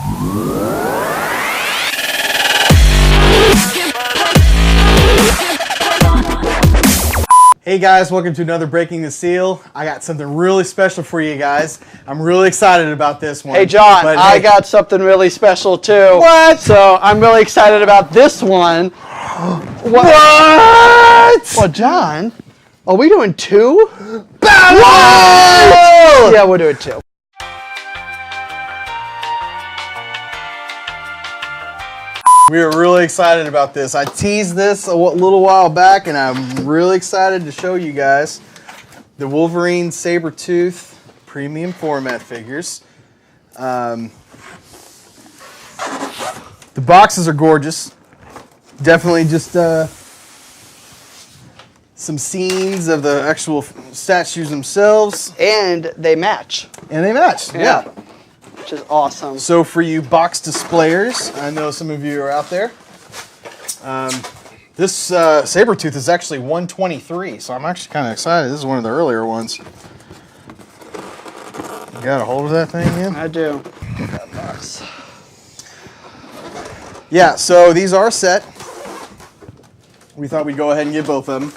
Hey guys, welcome to another Breaking the Seal. I got something really special for you guys. I'm really excited about this one. Hey John, but, I got something really special too. What? So I'm really excited about this one. What? Well, John, are we doing two? What? Yeah, we're doing two. We are really excited about this. I teased this a little while back, and I'm really excited to show you guys the Wolverine Sabertooth premium format figures. The boxes are gorgeous. Definitely just some scenes of the actual statues themselves. And they match. And they match, yeah. Which is awesome. So for you box displayers, I know some of you are out there. This Sabertooth is actually 123, so I'm actually kind of excited. This is one of the earlier ones. You got a hold of that thing, yeah? I do. That box. Yeah, so these are set. We thought we'd go ahead and get both of them.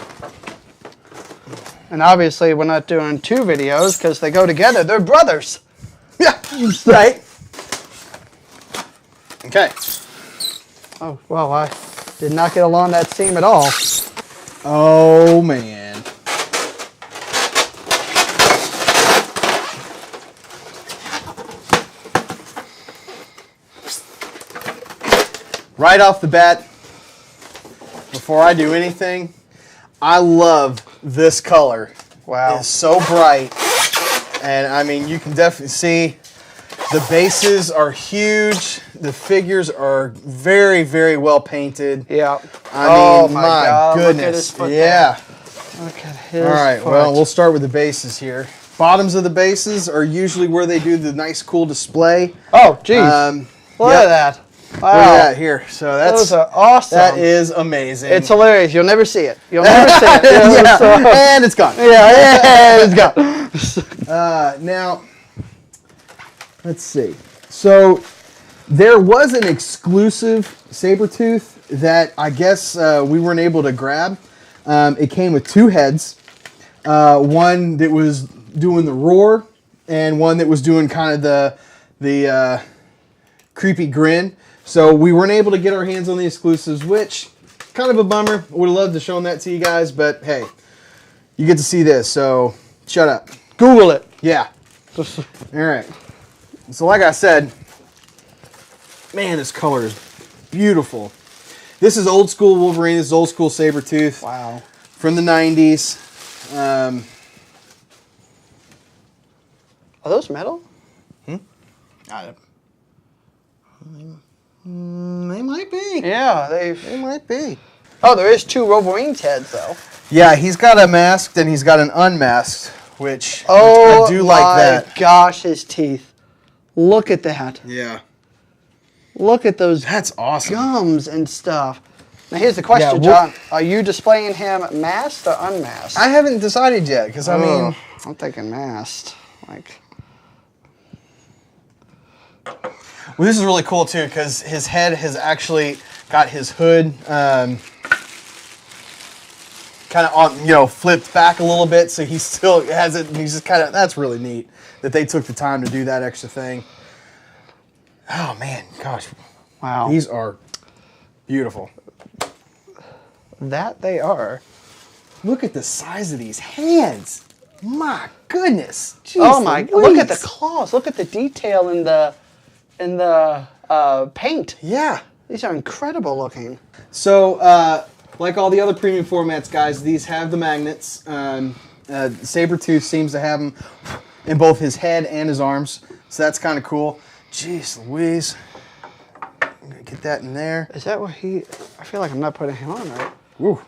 And obviously we're not doing two videos because they go together. They're brothers. Yeah, right. Okay. Oh, well, I did not get along that seam at all. Oh, man. Right off the bat, before I do anything, I love this color. Wow. It's so bright. And I mean, you can definitely see the bases are huge. The figures are very, very well painted. Yeah. I mean, my my God, goodness. Look at his foot yeah. there. Look at his All right. foot. Well, we'll start with the bases here. Bottoms of the bases are usually where they do the nice, cool display. Oh, geez. Look Yep. at that. Wow. Look at that here. So Those are awesome. that is amazing. It's hilarious. You'll never see it. You'll never see it. Yeah, So- and it's gone. yeah, it's gone. Now, let's see. So there was an exclusive Sabertooth that I guess we weren't able to grab. It came with two heads. One that was doing the roar, and one that was doing kind of the creepy grin. So we weren't able to get our hands on the exclusives, which kind of a bummer. Would have loved to show that to you guys, but hey, you get to see this. So shut up. Google it. Yeah. All right. So like I said, man, this color is beautiful. This is old school Wolverine. This is old school Sabertooth. Wow. From the 90s. Are those metal? They might be. Yeah, They might be. Oh, there is two Wolverine's heads though. Yeah, he's got a masked and he's got an unmasked, which Oh, I do like that. my gosh, his teeth. Look at that. Yeah. Look at those That's awesome. gums and stuff. Now here's the question, Yeah, John. Are you displaying him masked or unmasked? I haven't decided yet, because I mean... I'm thinking masked. Like, Well, this is really cool too, because his head has actually got his hood kind of on, flipped back a little bit, so he still has it. And he's just kind of, that's really neat that they took the time to do that extra thing. Oh man, gosh, wow. these are beautiful. That they are. Look at the size of these hands. My goodness. Jeez Oh my! Louise. Look at the claws. Look at the detail in the paint. Yeah. These are incredible looking. So, like all the other premium formats, guys, these have the magnets. Sabertooth seems to have them in both his head and his arms, so that's kind of cool. Jeez Louise. I'm going to get that in there. Is that what he... I feel like I'm not putting him on right. Woo.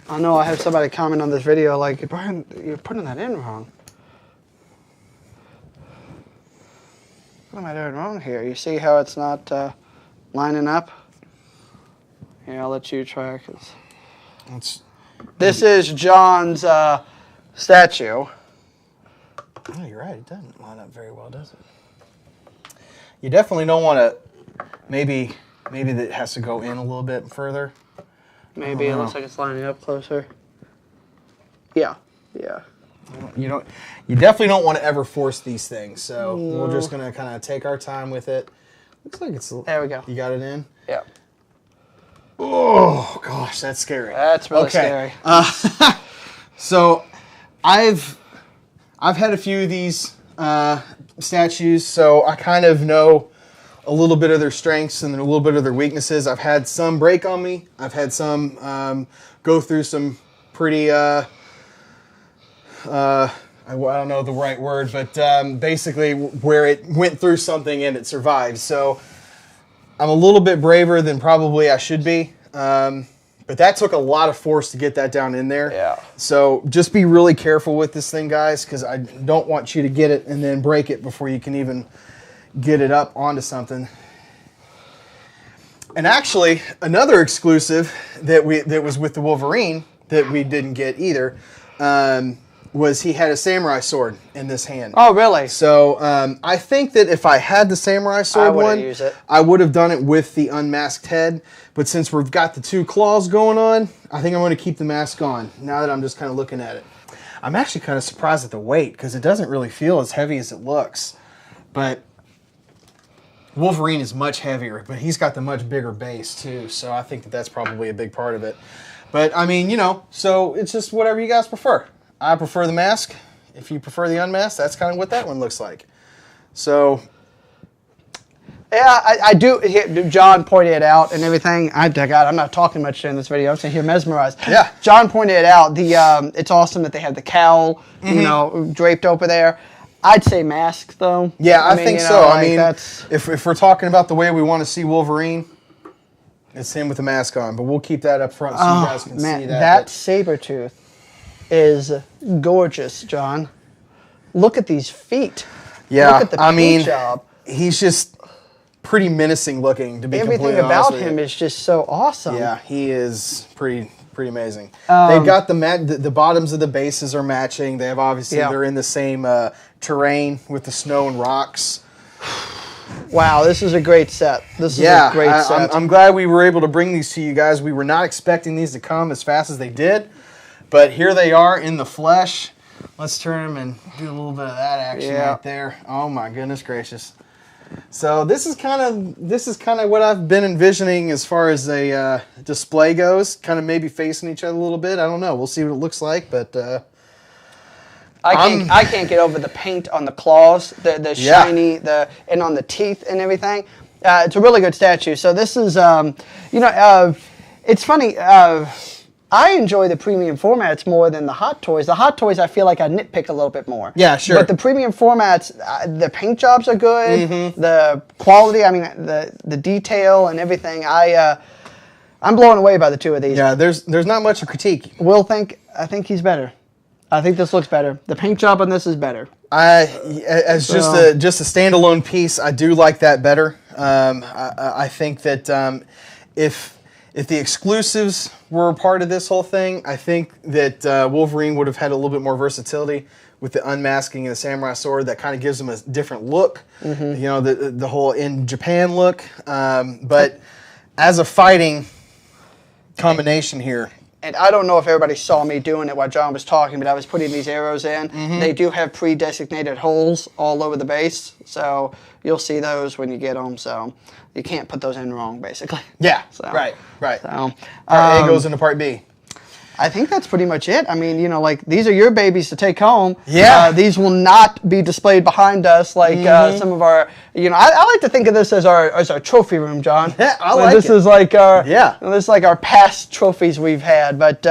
I know I have somebody comment on this video like, Brian, you're putting that in wrong. What am I doing wrong here? You see how it's not lining up? Here, I'll let you try. This is John's statue. Oh, you're right. It doesn't line up very well, does it? You definitely don't want to. Maybe that has to go in a little bit further. Maybe it looks like it's lining up closer. Yeah. Yeah. You definitely don't want to ever force these things. So we're just gonna kind of take our time with it. Looks like it's. There we go. You got it in. Yeah. Oh gosh, that's scary. That's really scary. So I've had a few of these statues, so I kind of know a little bit of their strengths and a little bit of their weaknesses. I've had some break on me. I've had some go through some pretty, I don't know the right word, but basically where it went through something and it survived. So I'm a little bit braver than probably I should be. But that took a lot of force to get that down in there. Yeah. So just be really careful with this thing, guys, because I don't want you to get it and then break it before you can even get it up onto something. And actually, another exclusive that was with the Wolverine that we didn't get either was he had a samurai sword in this hand. Oh, really? So I think that if I had the samurai sword I would have done it with the unmasked head. But since we've got the two claws going on, I think I'm going to keep the mask on now that I'm just kind of looking at it. I'm actually kind of surprised at the weight because it doesn't really feel as heavy as it looks. But Wolverine is much heavier, but he's got the much bigger base too. So I think that that's probably a big part of it. But I mean, so it's just whatever you guys prefer. I prefer the mask. If you prefer the unmasked, that's kind of what that one looks like. So, yeah, I do. John pointed it out and everything. God, I'm not talking much in this video. I'm sitting here mesmerized. Yeah. John pointed it out. It's awesome that they have the cowl, draped over there. I'd say mask though. Yeah, I think so. I mean, if we're talking about the way we want to see Wolverine, it's him with the mask on. But we'll keep that up front so you guys can see that. That Sabertooth is gorgeous, John. Look at these feet. Yeah, look at the paint job. He's just pretty menacing looking, to be completely honest with you. Everything about him is just so awesome. Yeah, he is pretty amazing. They've got the bottoms of the bases are matching. They have they're in the same terrain with the snow and rocks. Wow, this is a great set. This is a great set. I'm glad we were able to bring these to you guys. We were not expecting these to come as fast as they did. But here they are in the flesh. Let's turn them and do a little bit of that action right there. Oh my goodness gracious! So this is kind of what I've been envisioning as far as a display goes. Kind of maybe facing each other a little bit. I don't know. We'll see what it looks like. But I can't get over the paint on the claws, the shiny, and on the teeth and everything. It's a really good statue. So this is it's funny. I enjoy the premium formats more than the Hot Toys. The Hot Toys, I feel like I nitpick a little bit more. Yeah, sure. But the premium formats, the paint jobs are good. The quality, I mean, the detail and everything. I'm blown away by the two of these. Yeah, there's not much to critique. I think he's better. I think this looks better. The paint job on this is better. Just a standalone piece, I do like that better. I think that if the exclusives were a part of this whole thing, I think that Wolverine would have had a little bit more versatility with the unmasking and the samurai sword. That kind of gives him a different look, the whole in Japan look. But as a fighting combination here. And I don't know if everybody saw me doing it while John was talking, but I was putting these arrows in. They do have pre-designated holes all over the base, so you'll see those when you get them. So you can't put those in wrong, basically. Yeah, so, right. So, part A goes into part B. I think that's pretty much it. I mean, these are your babies to take home. Yeah. These will not be displayed behind us like some of our, I like to think of this as our trophy room, John. Yeah, I like this it. Is like our, yeah. This is like our past trophies we've had. But,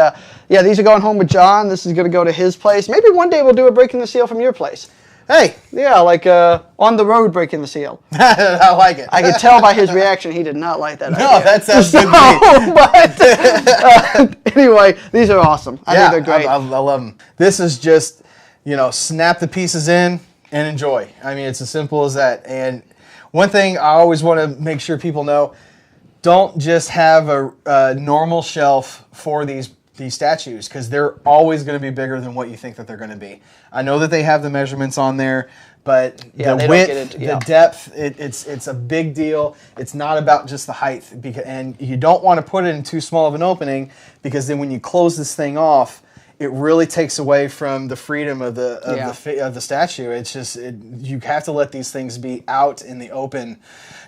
yeah, these are going home with John. This is going to go to his place. Maybe one day we'll do a Breaking the Seal from your place. Hey. Yeah, like on the road Breaking the Seal. I like it. I could tell by his reaction he did not like that idea. No, that sounds good to me. But anyway, these are awesome. I think they're great. I love them. This is just, snap the pieces in and enjoy. I mean, it's as simple as that. And one thing I always want to make sure people know, don't just have a normal shelf for these these statues because they're always going to be bigger than what you think that they're going to be. I know that they have the measurements on there, but the width, the depth, it's a big deal. It's not about just the height, and you don't want to put it in too small of an opening because then when you close this thing off, it really takes away from the freedom of the statue. It's just you have to let these things be out in the open,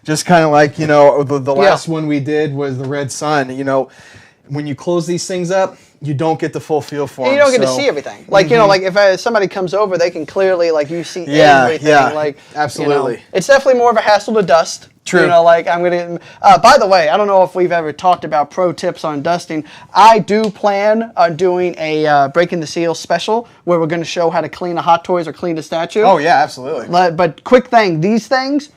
just kind of like the last one we did was the Red Sun. When you close these things up, you don't get the full feel for them. You don't get to see everything. Like like if somebody comes over, they can clearly you see everything. Yeah, like absolutely. It's definitely more of a hassle to dust. True. I'm gonna. By the way, I don't know if we've ever talked about pro tips on dusting. I do plan on doing a Breaking the Seal special where we're going to show how to clean a Hot Toys or clean a statue. Oh yeah, absolutely. But quick thing, these things,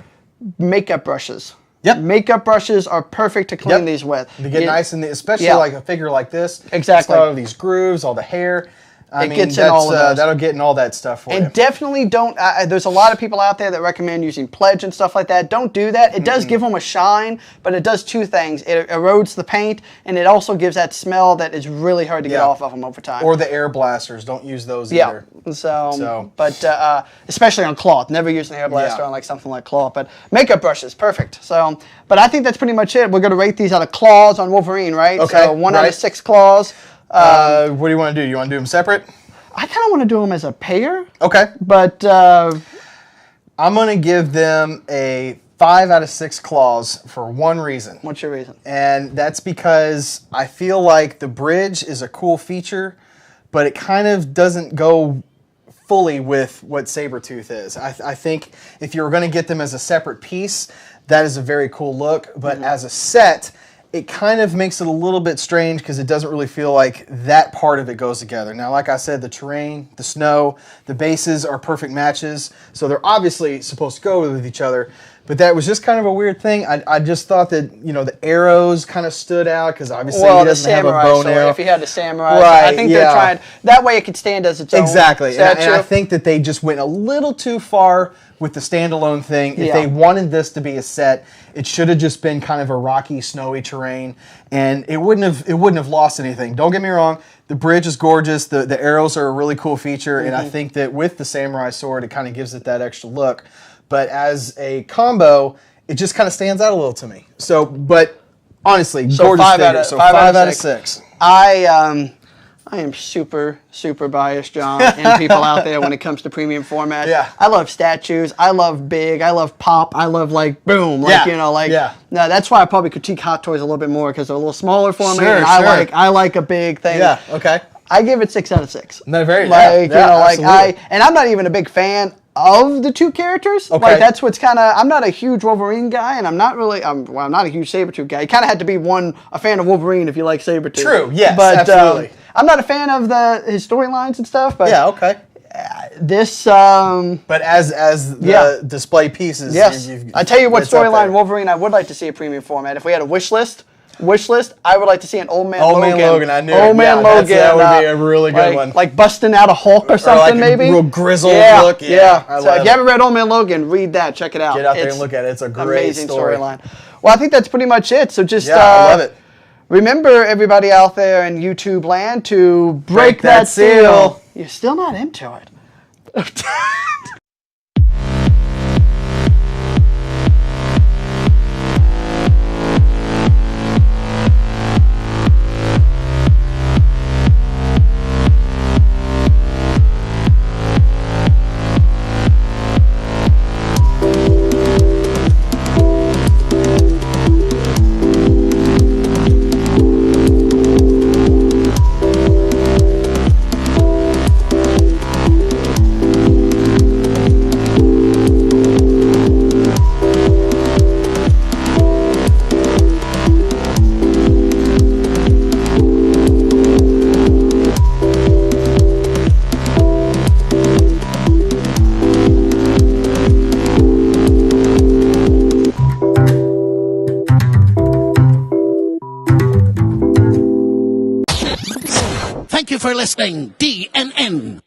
makeup brushes. Yep. Makeup brushes are perfect to clean these with. They get nice in especially like a figure like this. Exactly. It's got all these grooves, all the hair. It gets in all of those. That'll get in all that stuff for you. And definitely don't, there's a lot of people out there that recommend using Pledge and stuff like that. Don't do that. It does give them a shine, but it does two things. It erodes the paint, and it also gives that smell that is really hard to get off of them over time. Or the air blasters. Don't use those either. But especially on cloth. Never use an air blaster on something like cloth. But makeup brushes, perfect. So, but I think that's pretty much it. We're going to rate these out of claws on Wolverine, right? Okay. So 1 out of 6 claws. What do you want to do? You want to do them separate? I kind of want to do them as a pair. Okay. But I'm going to give them a 5 out of 6 claws for one reason. What's your reason? And that's because I feel like the bridge is a cool feature, but it kind of doesn't go fully with what Sabertooth is. I think if you were going to get them as a separate piece, that is a very cool look. But as a set, it kind of makes it a little bit strange because it doesn't really feel like that part of it goes together. Now, like I said, the terrain, the snow, the bases are perfect matches, so they're obviously supposed to go with each other. But that was just kind of a weird thing. I just thought that the arrows kind of stood out because obviously he doesn't have a bow and arrow. If he had the samurai, right, I think they're trying that way it could stand as its own. Exactly, and I think that they just went a little too far with the standalone thing. If they wanted this to be a set, it should have just been kind of a rocky, snowy terrain, and it wouldn't have lost anything. Don't get me wrong. The bridge is gorgeous. The arrows are a really cool feature, and I think that with the samurai sword, it kind of gives it that extra look. But as a combo, it just kind of stands out a little to me. So, but honestly, gorgeous figure. So 5 out of 6. I am super, super biased, John, and people out there when it comes to premium formats. Yeah. I love statues. I love big. I love pop. I love boom. No, that's why I probably critique Hot Toys a little bit more because they're a little smaller for me. And I like a big thing. Yeah. Okay. I give it 6 out of 6. No, very and I'm not even a big fan of the two characters. Okay. That's what's kind of, I'm not a huge Wolverine guy, and I'm not a huge Sabertooth guy. You kind of had to be a fan of Wolverine if you like Sabertooth. True, yes, but, absolutely. I'm not a fan of his storylines and stuff, but... Yeah, okay. This... but as the display pieces... Yes. I tell you what storyline Wolverine I would like to see a premium format. If we had a wish list, I would like to see an Old Man Logan. Old Man Logan, I knew Old Man Logan. That would be a really good one. Like busting out a Hulk or something, maybe. Real grizzled look. Yeah. So if you haven't read Old Man Logan, read that. Check it out. Get out there and look at it. It's a great amazing storyline. Well, I think that's pretty much it. So just I love it. Remember, everybody out there in YouTube land, to break that seal. You're still not into it. Thank you for listening, DNN.